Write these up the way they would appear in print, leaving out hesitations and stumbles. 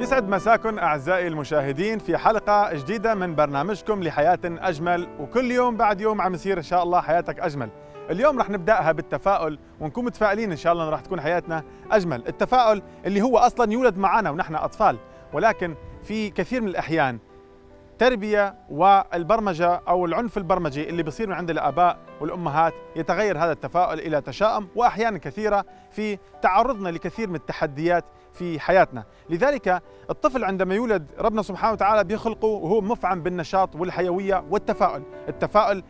يسعد مساكم أعزائي المشاهدين في حلقة جديدة من برنامجكم لحياة أجمل، وكل يوم بعد يوم عم يصير إن شاء الله حياتك أجمل. اليوم رح نبدأها بالتفاؤل ونكون متفائلين إن شاء الله أن رح تكون حياتنا أجمل. التفاؤل اللي هو أصلا يولد معنا ونحن أطفال، ولكن في كثير من الأحيان التربية والبرمجة أو العنف البرمجي اللي بصير من عند الآباء والأمهات يتغير هذا التفاؤل إلى تشاؤم، وأحيانا كثيرة في تعرضنا لكثير من التحديات في حياتنا. لذلك الطفل عندما يولد ربنا سبحانه وتعالى بيخلقه وهو مفعم بالنشاط والحيوية والتفاؤل. التفاؤل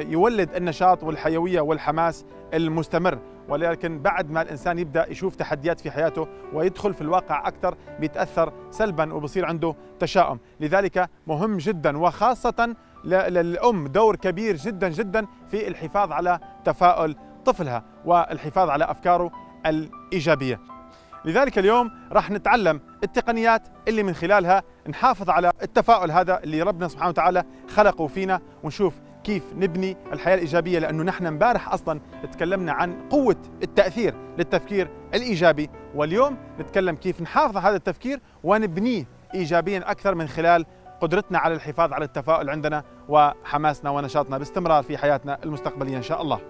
يولد النشاط والحيوية والحماس المستمر، ولكن بعد ما الإنسان يبدأ يشوف تحديات في حياته ويدخل في الواقع أكثر بيتأثر سلبا وبصير عنده تشاؤم. لذلك مهم جدا وخاصة للأم دور كبير جدا جدا في الحفاظ على تفاؤل طفلها والحفاظ على أفكاره الإيجابية. لذلك اليوم راح نتعلم التقنيات اللي من خلالها نحافظ على التفاؤل هذا اللي ربنا سبحانه وتعالى خلقه فينا، ونشوف كيف نبني الحياة الإيجابية، لأنه نحن امبارح أصلا تكلمنا عن قوة التأثير للتفكير الإيجابي، واليوم نتكلم كيف نحافظ على هذا التفكير ونبنيه إيجابيا أكثر من خلال قدرتنا على الحفاظ على التفاؤل عندنا وحماسنا ونشاطنا باستمرار في حياتنا المستقبلية إن شاء الله.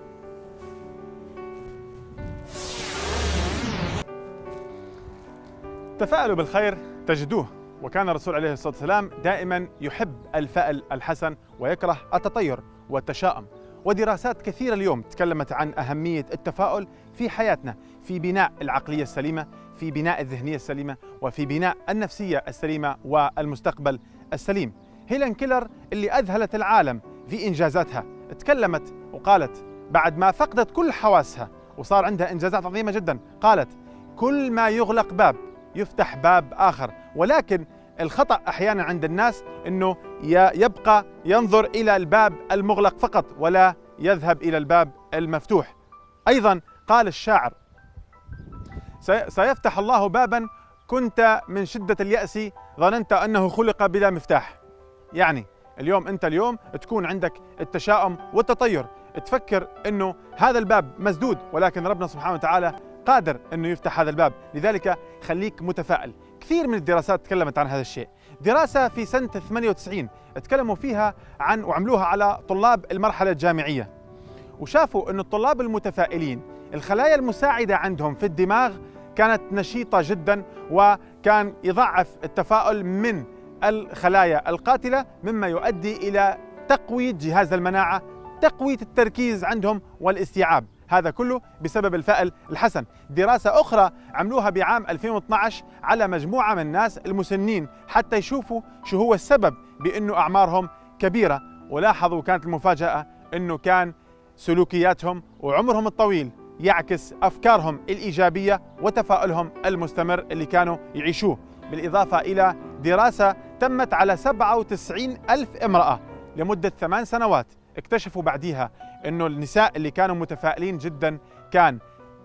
تفاءلوا بالخير تجدوه، وكان الرسول عليه الصلاة والسلام دائما يحب الفأل الحسن ويكره التطير والتشاؤم. ودراسات كثيرة اليوم تكلمت عن أهمية التفاؤل في حياتنا، في بناء العقلية السليمة، في بناء الذهنية السليمة، وفي بناء النفسية السليمة والمستقبل السليم. هيلين كيلر اللي أذهلت العالم في إنجازاتها تكلمت وقالت بعد ما فقدت كل حواسها وصار عندها إنجازات عظيمة جدا، قالت كل ما يغلق باب يفتح باب آخر، ولكن الخطأ أحيانا عند الناس أنه يبقى ينظر إلى الباب المغلق فقط ولا يذهب إلى الباب المفتوح. أيضا قال الشاعر سيفتح الله بابا كنت من شدة اليأس ظننت أنه خلق بلا مفتاح. يعني اليوم أنت تكون عندك التشاؤم والتطير، تفكر أنه هذا الباب مسدود، ولكن ربنا سبحانه وتعالى قادر أنه يفتح هذا الباب. لذلك خليك متفائل. كثير من الدراسات تكلمت عن هذا الشيء. دراسة في سنة 98 تكلموا فيها عن وعملوها على طلاب المرحلة الجامعية، وشافوا أن الطلاب المتفائلين الخلايا المساعدة عندهم في الدماغ كانت نشيطة جدا، وكان يضعف التفاؤل من الخلايا القاتلة، مما يؤدي إلى تقوية جهاز المناعة، تقوية التركيز عندهم والاستيعاب. هذا كله بسبب الفأل الحسن. دراسة أخرى عملوها بعام 2012 على مجموعة من الناس المسنين حتى يشوفوا شو هو السبب بأنه أعمارهم كبيرة، ولاحظوا كانت المفاجأة أنه كان سلوكياتهم وعمرهم الطويل يعكس أفكارهم الإيجابية وتفاؤلهم المستمر اللي كانوا يعيشوه. بالإضافة إلى دراسة تمت على 97 ألف امرأة لمدة 8 سنوات، اكتشفوا بعديها أنه النساء اللي كانوا متفائلين جدا كان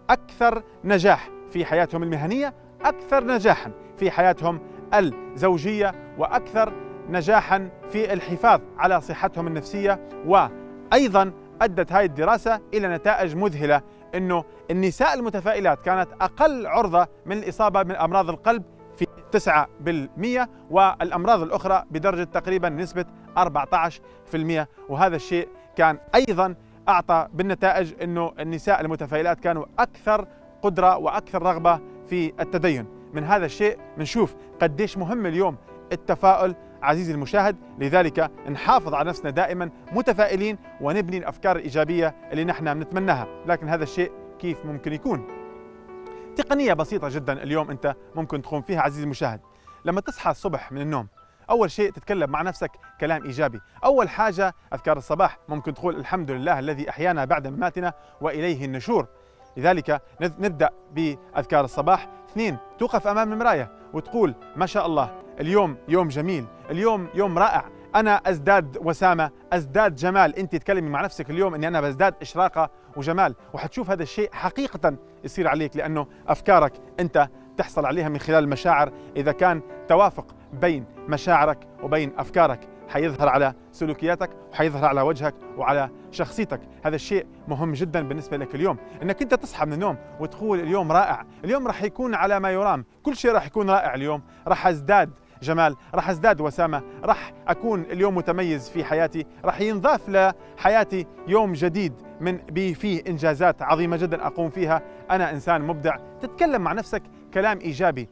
أكثر نجاح في حياتهم المهنية، أكثر نجاحا في حياتهم الزوجية، وأكثر نجاحا في الحفاظ على صحتهم النفسية. وأيضا أدت هذه الدراسة إلى نتائج مذهلة، أنه النساء المتفائلات كانت أقل عرضة من الإصابة من أمراض القلب في 9%، والأمراض الأخرى بدرجة تقريبا نسبة 14%. وهذا الشيء كان أيضا أعطى بالنتائج أنه النساء المتفائلات كانوا أكثر قدرة وأكثر رغبة في التدين. من هذا الشيء بنشوف قديش مهم اليوم التفاؤل عزيزي المشاهد. لذلك نحافظ على نفسنا دائما متفائلين ونبني الأفكار الإيجابية اللي نحن بنتمناها. لكن هذا الشيء كيف ممكن يكون؟ تقنية بسيطة جدا اليوم أنت ممكن تقوم فيها عزيزي المشاهد. لما تصحى الصبح من النوم، أول شيء تتكلم مع نفسك كلام إيجابي. أول حاجة أذكار الصباح، ممكن تقول الحمد لله الذي أحيانا بعد مماتنا وإليه النشور. لذلك نبدأ بأذكار الصباح. 2، توقف أمام المراية وتقول ما شاء الله اليوم يوم جميل، اليوم يوم رائع، أنا أزداد وسامة، أزداد جمال. أنت تكلمي مع نفسك اليوم أني أنا بزداد إشراقة وجمال، وحتشوف هذا الشيء حقيقة يصير عليك، لأنه أفكارك أنت تحصل عليها من خلال المشاعر. إذا كان توافق بين مشاعرك وبين أفكارك حيظهر على سلوكياتك وحيظهر على وجهك وعلى شخصيتك. هذا الشيء مهم جدا بالنسبة لك اليوم، انك انت تصحى من النوم وتقول اليوم رائع، اليوم راح يكون على ما يرام، كل شيء راح يكون رائع اليوم، راح ازداد جمال، راح ازداد وسامة، راح اكون اليوم متميز في حياتي، راح ينضاف لحياتي يوم جديد من فيه انجازات عظيمة جدا اقوم فيها، انا انسان مبدع. تتكلم مع نفسك كلام ايجابي،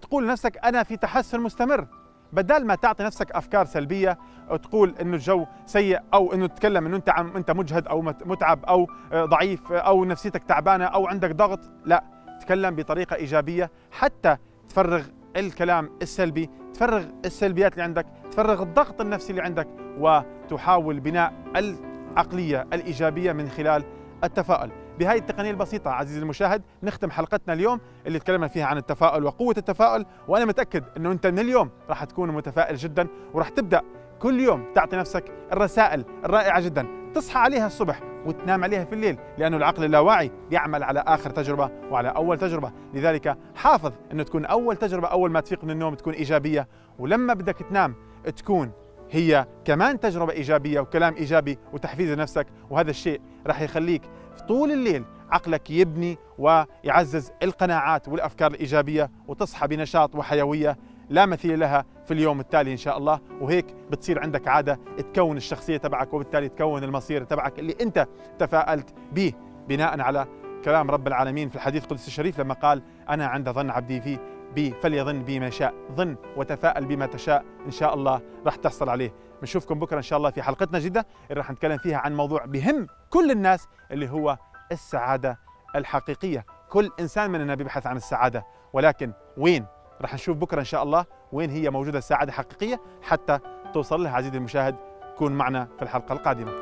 تقول لنفسك انا في تحسن مستمر، بدل ما تعطي نفسك افكار سلبيه وتقول انه الجو سيء، او انه تتكلم انه انت مجهد او متعب او ضعيف او نفسيتك تعبانه او عندك ضغط. لا، تكلم بطريقه ايجابيه حتى تفرغ الكلام السلبي، تفرغ السلبيات اللي عندك، تفرغ الضغط النفسي اللي عندك، وتحاول بناء العقليه الايجابيه من خلال التفاؤل. بهذه التقنية البسيطة عزيزي المشاهد نختم حلقتنا اليوم اللي تكلمنا فيها عن التفاؤل وقوة التفاؤل، وأنا متأكد أنه أنت من اليوم راح تكون متفائل جدا، وراح تبدأ كل يوم تعطي نفسك الرسائل الرائعة جدا تصحى عليها الصبح وتنام عليها في الليل، لأنه العقل اللاواعي يعمل على آخر تجربة وعلى أول تجربة. لذلك حافظ أنه تكون أول تجربة أول ما تفيق من النوم تكون إيجابية، ولما بدك تنام تكون هي كمان تجربة إيجابية وكلام إيجابي وتحفيز لنفسك. وهذا الشيء راح يخليك في طول الليل عقلك يبني ويعزز القناعات والأفكار الإيجابية، وتصحى بنشاط وحيوية لا مثيل لها في اليوم التالي إن شاء الله. وهيك بتصير عندك عادة تكون الشخصية تبعك، وبالتالي تكون المصير تبعك اللي أنت تفائلت به بناء على كلام رب العالمين في الحديث القدسي الشريف لما قال أنا عند ظن عبدي بي فليظن بي ما شاء. ظن وتفائل بما تشاء، إن شاء الله راح تحصل عليه. بنشوفكم بكرة إن شاء الله في حلقتنا جديدة اللي راح نتكلم فيها عن موضوع بهم كل الناس اللي هو السعادة الحقيقية. كل إنسان مننا بيبحث عن السعادة، ولكن وين؟ راح نشوف بكرة إن شاء الله وين هي موجودة السعادة الحقيقية حتى توصل لها. عزيزي المشاهد كون معنا في الحلقة القادمة.